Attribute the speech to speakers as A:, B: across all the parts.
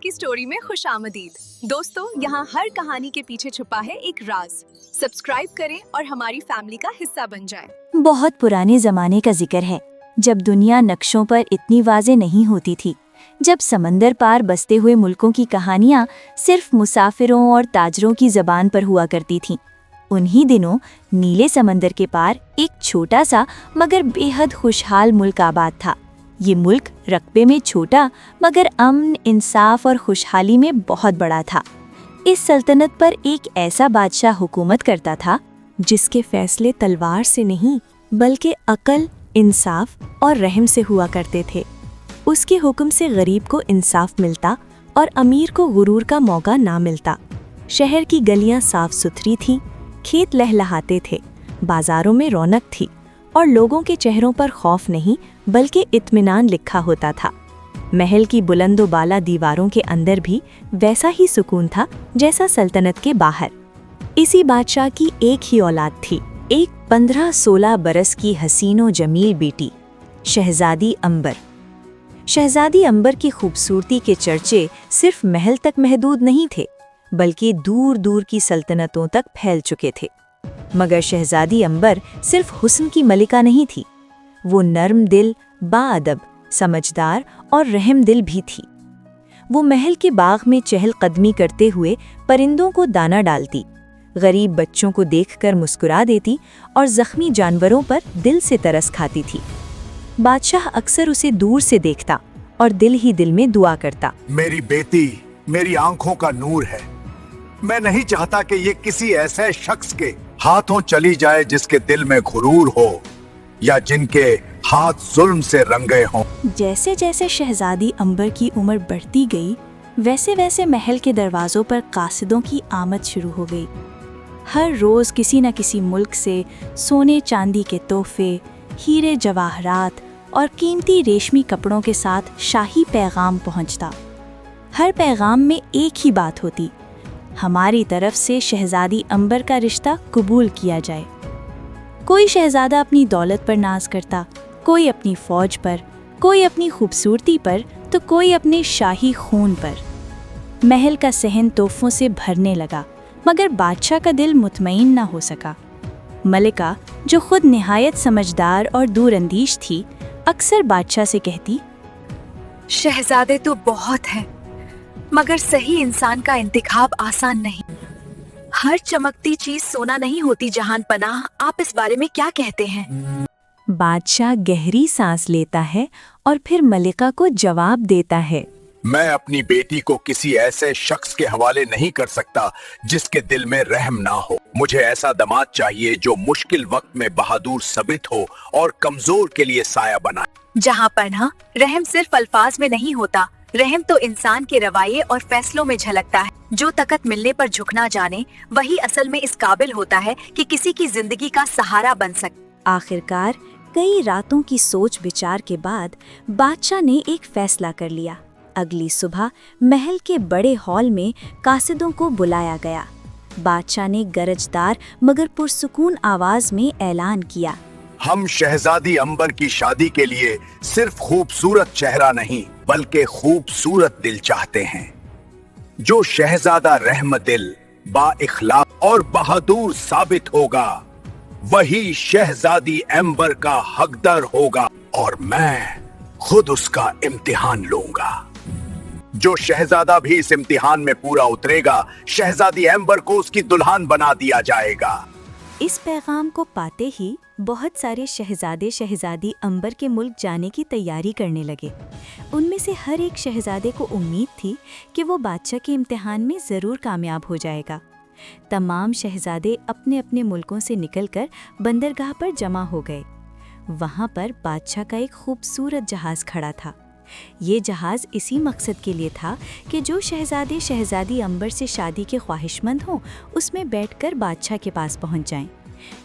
A: की स्टोरी में खुशामदीद। दोस्तों, यहाँ हर कहानी के पीछे छुपा है एक राज। सब्सक्राइब करें और हमारी फैमिली का हिस्सा बन जाएं।
B: बहुत पुराने जमाने का जिक्र है, जब दुनिया नक्शों पर इतनी वाज़ेह नहीं होती थी, जब समंदर पार बसते हुए मुल्कों की कहानियाँ सिर्फ मुसाफिरों और ताजरों की ज़बान पर हुआ करती थीं। उन्हीं दिनों नीले समंदर के पार एक छोटा सा मगर बेहद खुशहाल मुल्क आबाद था। ये मुल्क रकबे में छोटा मगर अमन, इंसाफ और खुशहाली में बहुत बड़ा था। इस सल्तनत पर एक ऐसा बादशाह हुकूमत करता था जिसके फैसले तलवार से नहीं बल्कि अकल, इंसाफ और रहम से हुआ करते थे। उसके हुक्म से गरीब को इंसाफ मिलता और अमीर को गुरूर का मौका ना मिलता। शहर की गलियां साफ सुथरी थीं, खेत लहलहाते थे, बाजारों में रौनक थी और लोगों के चेहरों पर खौफ नहीं बल्कि इत्मीनान लिखा होता था। महल की बुलंदो बाला दीवारों के अंदर भी वैसा ही सुकून था जैसा सल्तनत के बाहर। इसी बादशाह की एक ही औलाद थी, एक 15-16 बरस की हसीनो जमील बेटी, शहजादी अंबर। शहजादी अंबर की खूबसूरती के चर्चे सिर्फ महल तक महदूद नहीं थे बल्कि दूर दूर की सल्तनतों तक फैल चुके थे। मगर शहजादी अंबर सिर्फ हुस्न की मलिका नहीं थी, वो नर्म दिल, बाअदब, समझदार और रहम दिल भी थी। वो महल के बाग में चहलकदमी करते हुए परिंदों को दाना डालती, गरीब बच्चों को देखकर मुस्कुरा देती और जख्मी जानवरों पर दिल से तरस खाती थी। बादशाह अक्सर उसे दूर से देखता और दिल ही दिल में दुआ करता,
C: मेरी बेटी मेरी आंखों का नूर है। मैं नहीं चाहता कि ये किसी ऐसे शख्स के हाथों चली जाए जिसके दिल में गुरूर हो या जिनके हाथ जुल्म से रंगे हों।
B: जैसे जैसे शहजादी अंबर की उम्र बढ़ती गई, वैसे वैसे महल के दरवाजों पर कासिदों की आमद शुरू हो गई। हर रोज किसी न किसी मुल्क से सोने चांदी के तोहफे, हीरे जवाहरात और कीमती रेशमी कपड़ों के साथ शाही पैगाम पहुंचता। हर पैगाम में एक ही बात होती, हमारी तरफ से शहजादी अंबर का रिश्ता कबूल किया जाए। कोई शहजादा अपनी दौलत पर नाज करता, कोई अपनी फौज पर, कोई अपनी खूबसूरती पर तो कोई अपने शाही खून पर। महल का सहन तोहफों से भरने लगा, मगर बादशाह का दिल मुतमईन ना हो सका। मलिका, जो खुद निहायत समझदार और दूरअंदीश थी, अक्सर बादशाह से कहती,
A: शहजादे तो बहुत हैं, मगर सही इंसान का इंतखाब आसान नहीं। हर चमकती चीज सोना नहीं होती जहान पनाह। आप इस बारे में क्या कहते हैं?
B: बादशाह गहरी सांस लेता है और फिर मलिका को जवाब देता है,
C: मैं अपनी बेटी को किसी ऐसे शख्स के हवाले नहीं कर सकता जिसके दिल में रहम ना हो। मुझे ऐसा दामाद चाहिए जो मुश्किल वक्त में बहादुर साबित हो और कमजोर के लिए साया बनाए।
A: जहाँ पनाह, रहम सिर्फ अल्फाज में नहीं होता, रहम तो इंसान के रवैये और फैसलों में झलकता है। जो तकत मिलने पर झुकना जाने, वही असल में इस काबिल होता है कि किसी की जिंदगी का सहारा बन सके।
B: आखिरकार कई रातों की सोच विचार के बाद बादशाह ने एक फैसला कर लिया। अगली सुबह महल के बड़े हॉल में कासिदों को बुलाया गया। बादशाह ने गरजदार मगर पुरसुकून आवाज में ऐलान किया,
C: हम शहजादी अंबर की शादी के लिए सिर्फ खूबसूरत चेहरा नहीं बल्कि खूबसूरत दिल चाहते हैं। जो शहजादा रहम दिल, बाइखलाक और बहादुर साबित होगा, वही शहजादी अंबर का हकदार होगा और मैं खुद उसका इम्तिहान लूंगा। जो शहजादा भी इस इम्तिहान में पूरा उतरेगा, शहजादी अंबर को उसकी दुल्हन बना दिया जाएगा।
B: इस पैगाम को पाते ही बहुत सारे शहजादे शहजादी अंबर के मुल्क जाने की तैयारी करने लगे। उनमें से हर एक शहजादे को उम्मीद थी कि वो बादशाह के इम्तिहान में ज़रूर कामयाब हो जाएगा। तमाम शहजादे अपने अपने मुल्कों से निकलकर बंदरगाह पर जमा हो गए। वहाँ पर बादशाह का एक खूबसूरत जहाज़ खड़ा था। ये जहाज़ इसी मकसद के लिए था कि जो शहजादे शहजादी अंबर से शादी के ख्वाहिशमंद हों, उसमें बैठकर बादशाह के पास पहुँच जाएं।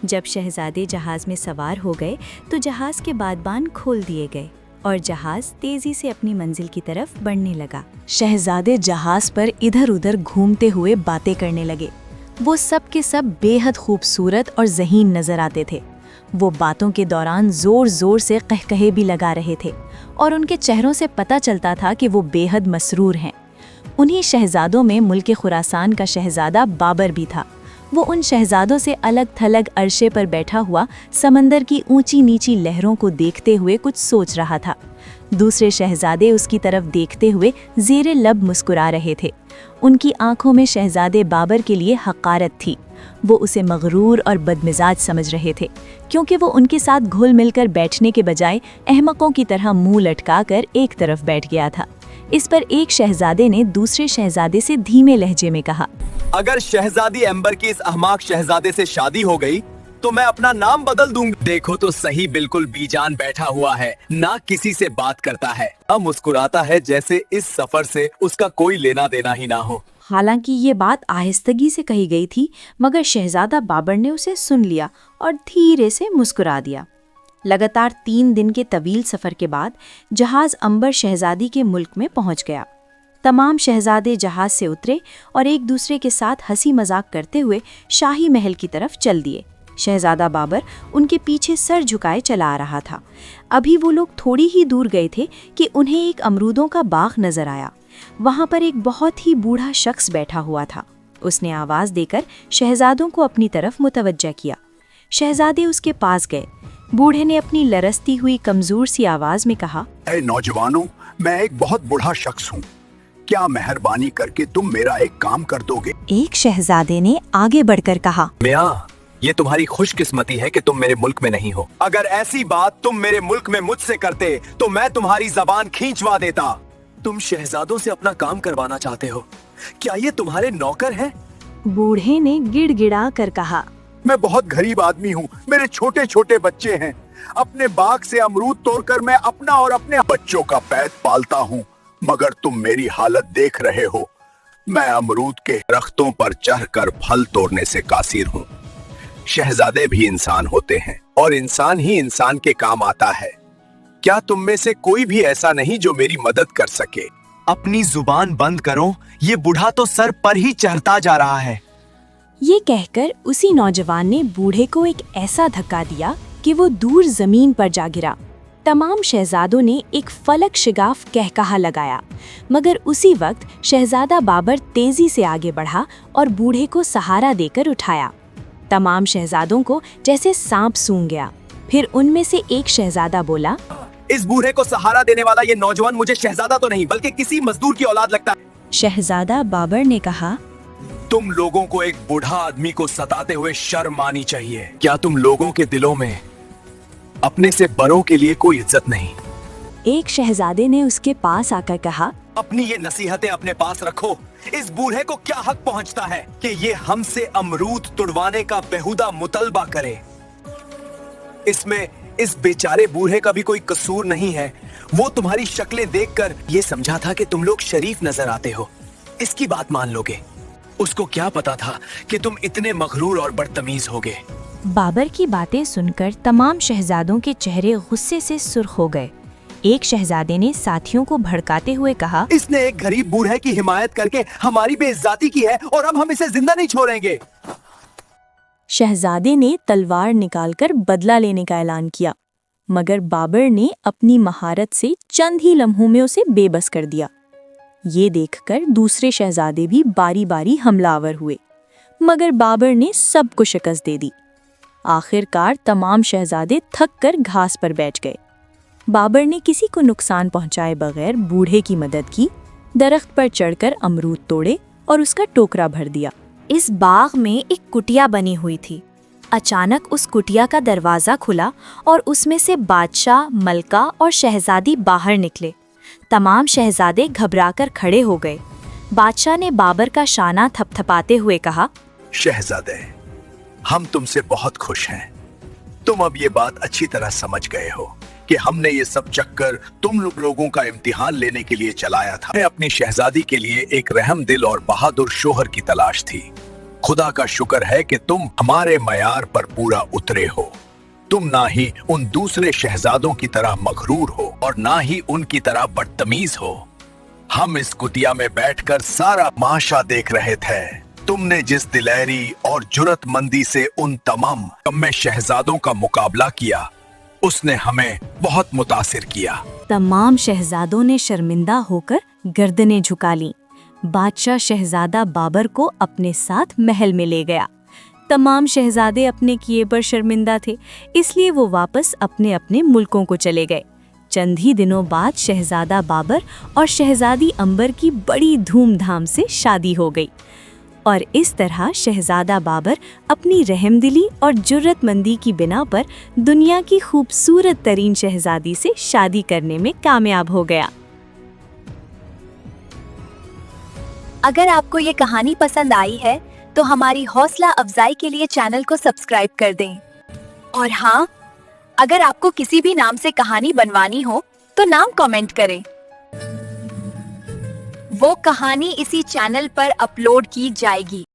B: जब शहजादे जहाज़ में सवार हो गए तो जहाज़ के बादबान खोल दिए गए और जहाज़ तेज़ी से अपनी मंजिल की तरफ बढ़ने लगा। शहजादे जहाज़ पर इधर उधर घूमते हुए बातें करने लगे। वो सब के सब बेहद खूबसूरत और ज़हीन नज़र आते थे। वो बातों के दौरान ज़ोर ज़ोर से कहकहे भी लगा रहे थे और उनके चेहरों से पता चलता था कि वो बेहद मसरूर हैं। उन्हीं शहजादों में मुल्क खुरासान का शहजादा बाबर भी था। वो उन शहजादों से अलग थलग अरशे पर बैठा हुआ समंदर की ऊंची नीची लहरों को देखते हुए कुछ सोच रहा था। दूसरे शहजादे उसकी तरफ देखते हुए ज़ेरे लब मुस्कुरा रहे थे। उनकी आंखों में शहजादे बाबर के लिए हक़ारत थी। वो उसे मगरूर और बदमिजाज समझ रहे थे, क्योंकि वो उनके साथ घुल मिलकर बैठने के बजाय अहमकों की तरह मुंह लटकाकर एक तरफ बैठ गया था। इस पर एक शहजादे ने दूसरे शहजादे से धीमे लहजे में कहा,
D: अगर शहजादी एम्बर की इस अहमाक शहजादे से शादी हो गई तो मैं अपना नाम बदल दूंगी। देखो तो सही, बिल्कुल बीजान बैठा हुआ है, ना किसी से बात करता है, अब मुस्कुराता है जैसे इस सफर से उसका कोई लेना देना ही ना हो।
E: हालांकि ये बात आहिस्तगी से कही गई थी, मगर शहजादा बाबर ने उसे सुन लिया और धीरे से मुस्कुरा दिया। लगातार 3 दिन के तवील सफर के बाद जहाज अंबर शहजादी के मुल्क में पहुंच गया। तमाम शहजादे जहाज से उतरे और एक दूसरे के साथ हंसी मजाक करते हुए शाही महल की तरफ चल दिए। शहजादा बाबर उनके पीछे सर झुकाए चला आ रहा था। अभी वो लोग थोड़ी ही दूर गए थे कि उन्हें एक अमरूदों का बाग नजर आया। वहां पर एक बहुत ही बूढ़ा शख्स बैठा हुआ था। उसने आवाज देकर शहजादों को अपनी तरफ मुतवज्जा किया। शहजादे उसके पास गए। बूढ़े ने अपनी लरसती हुई कमजोर सी आवाज में कहा,
C: ऐ नौजवानों, मैं एक बहुत बूढ़ा शख्स हूँ, क्या मेहरबानी करके तुम मेरा एक काम कर दोगे?
B: एक शहजादे ने आगे बढ़कर कहा,
D: मियां, ये तुम्हारी खुशकिस्मती है कि तुम मेरे मुल्क में नहीं हो। अगर ऐसी बात तुम मेरे मुल्क में मुझसे करते तो मैं तुम्हारी जबान खींचवा देता। तुम शहजादों से अपना काम करवाना चाहते हो? क्या ये तुम्हारे नौकर हैं?
B: बूढ़े ने गिड़गिड़ा कर कहा,
C: मैं बहुत गरीब आदमी हूँ, मेरे छोटे छोटे बच्चे हैं। अपने बाग से अमरूद तोड़कर मैं अपना और अपने बच्चों का पेट पालता हूँ, मगर तुम मेरी हालत देख रहे हो। मैं अमरूद के दरख्तों पर चढ़कर फल तोड़ने से कासिर हूँ। शहजादे भी इंसान होते हैं और इंसान ही इंसान के काम आता है। क्या तुम में से कोई भी ऐसा नहीं जो मेरी मदद कर सके?
D: अपनी जुबान बंद करो, ये बूढ़ा तो सर पर ही चढ़ता जा रहा है।
B: ये कहकर उसी नौजवान ने बूढ़े को एक ऐसा धक्का दिया कि वो दूर जमीन पर जा गिरा। तमाम शहजादों ने एक फलक शिगाफ कहकहा लगाया, मगर उसी वक्त शहजादा बाबर तेजी से आगे बढ़ा और बूढ़े को सहारा देकर उठाया। तमाम शहजादों को जैसे सांप सूंघ गया। फिर उनमें से एक शहजादा बोला,
D: इस बूढ़े को सहारा देने वाला ये नौजवान मुझे शहजादा तो नहीं बल्कि किसी मजदूर की औलाद लगता है।
B: शहजादा बाबर ने कहा,
D: तुम लोगों को एक बूढ़ा आदमी को सताते हुए शर्म आनी चाहिए। क्या तुम लोगों के दिलों में अपने से बड़ों के लिए कोई इज्जत नहीं?
B: एक शहजादे ने उसके पास आकर कहा,
D: अपनी ये नसीहतें अपने पास रखो। इस बूढ़े को क्या हक पहुंचता है कि ये हमसे अमरूद तुड़वाने का बेहुदा मुतलबा करे? इसमें इस बेचारे बूढ़े का भी कोई कसूर नहीं है। वो तुम्हारी शक्लें देखकर ये समझा था कि तुम लोग शरीफ नजर आते हो, इसकी बात मान लोगे। उसको क्या पता था कि तुम इतने मगरूर और बदतमीज होगे।
B: बाबर की बातें सुनकर तमाम शहजादों के चेहरे गुस्से से सुर्ख हो गए। एक शहजादे ने साथियों को भड़काते हुए कहा,
D: इसने एक गरीब बूढ़े की हिमायत करके हमारी बेइज्जती की है और अब हम इसे जिंदा नहीं छोड़ेंगे।
B: शहजादे ने तलवार निकालकर बदला लेने का ऐलान किया, मगर बाबर ने अपनी महारत से चंद ही लम्हों में उसे बेबस कर दिया। ये देखकर दूसरे शहजादे भी बारी बारी हमलावर हुए, मगर बाबर ने सबको शिकस्त दे दी। आखिरकार तमाम शहजादे थक कर घास पर बैठ गए। बाबर ने किसी को नुकसान पहुंचाए बगैर बूढ़े की मदद की, दरख्त पर चढ़कर अमरूद तोड़े और उसका टोकरा भर दिया। इस बाग में एक कुटिया बनी हुई थी। अचानक उस कुटिया का दरवाज़ा खुला और उसमें से बादशाह, मलका और शहजादी बाहर निकले। तमाम शहजादे घबराकर खड़े हो गए। बादशाह ने बाबर का शाना थपथपाते हुए कहा,
C: शहजादे, हम तुमसे बहुत खुश हैं। तुम अब ये बात अच्छी तरह समझ गए हो कि हमने ये सब चक्कर तुम लोगों का इम्तिहान लेने के लिए चलाया था। मैं अपनी शहजादी के लिए एक रहम दिल और बहादुर शोहर की तलाश थी। खुदा का शुक्र है कि तुम हमारे मयार पर पूरा उतरे हो। तुम ना ही उन दूसरे शहजादों की तरह मगरूर हो और ना ही उनकी तरह बदतमीज हो। हम इस कुटिया में बैठकर सारा तमाशा देख रहे थे। तुमने जिस दिलेरी और जुर्रतमंदी से उन तमाम कम्मे शहजादों का मुकाबला किया, उसने हमें बहुत मुतासिर किया।
B: तमाम शहजादों ने शर्मिंदा होकर गर्दनें झुका लीं। बादशाह शहजादा बाबर को अपने साथ महल में ले गया। तमाम शहजादे अपने किए पर शर्मिंदा थे, इसलिए वो वापस अपने अपने मुल्कों को चले गए। चंद ही दिनों बाद शहजादा बाबर और शहजादी अंबर की बड़ी धूमधाम से शादी हो गई और इस तरह शहजादा बाबर अपनी रहमदिली और जुर्रतमंदी की बिना पर दुनिया की खूबसूरत तरीन शहजादी से शादी करने में कामयाब हो गया।
A: अगर आपको ये कहानी पसंद आई है तो हमारी हौसला अफजाई के लिए चैनल को सब्सक्राइब कर दें। और हाँ, अगर आपको किसी भी नाम से कहानी बनवानी हो तो नाम कमेंट करें, वो कहानी इसी चैनल पर अपलोड की जाएगी।